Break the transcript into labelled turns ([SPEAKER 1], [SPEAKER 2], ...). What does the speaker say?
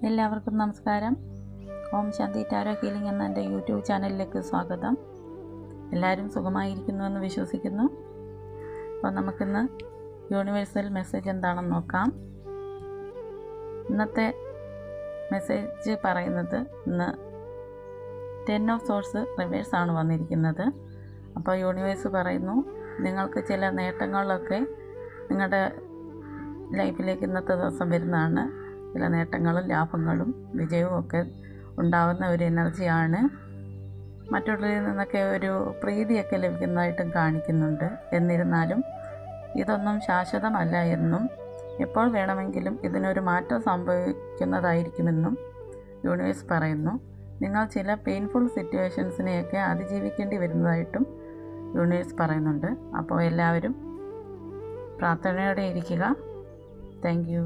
[SPEAKER 1] എല്ലാവർക്കും നമസ്കാരം. Om Shanti tarot healing എന്ന എൻ്റെ യൂട്യൂബ് ചാനലിലേക്ക് സ്വാഗതം. എല്ലാവരും സുഖമായിരിക്കുന്നുവെന്ന് വിശ്വസിക്കുന്നു. അപ്പോൾ നമുക്കിന്ന് യൂണിവേഴ്സൽ മെസ്സേജ് എന്താണെന്ന് നോക്കാം. ഇന്നത്തെ മെസ്സേജ് പറയുന്നത് ഇന്ന് 10 ഓഫ് സോഴ്സ് റിവേഴ്സാണ് വന്നിരിക്കുന്നത്. അപ്പോൾ യൂണിവേഴ്സ് പറയുന്നു, നിങ്ങൾക്ക് ചില നേട്ടങ്ങളൊക്കെ നിങ്ങളുടെ ലൈഫിലേക്ക് ഇന്നത്തെ ദിവസം വരുന്നതാണ്. ചില നേട്ടങ്ങളും ലാഭങ്ങളും വിജയവും ഒക്കെ ഉണ്ടാകുന്ന ഒരു എനർജിയാണ്. മറ്റുള്ളവരിൽ നിന്നൊക്കെ ഒരു പ്രീതിയൊക്കെ ലഭിക്കുന്നതായിട്ടും കാണിക്കുന്നുണ്ട്. എന്നിരുന്നാലും ഇതൊന്നും ശാശ്വതമല്ല എന്നും എപ്പോൾ വേണമെങ്കിലും ഇതിനൊരു മാറ്റം സംഭവിക്കുന്നതായിരിക്കുമെന്നും യൂണിവേഴ്സ് പറയുന്നു. നിങ്ങൾ ചില പെയിൻഫുൾ സിറ്റുവേഷൻസിനെയൊക്കെ അതിജീവിക്കേണ്ടി വരുന്നതായിട്ടും യൂണിവേഴ്സ് പറയുന്നുണ്ട്. അപ്പോൾ എല്ലാവരും പ്രാർത്ഥനയോടെ ഇരിക്കുക. Thank you.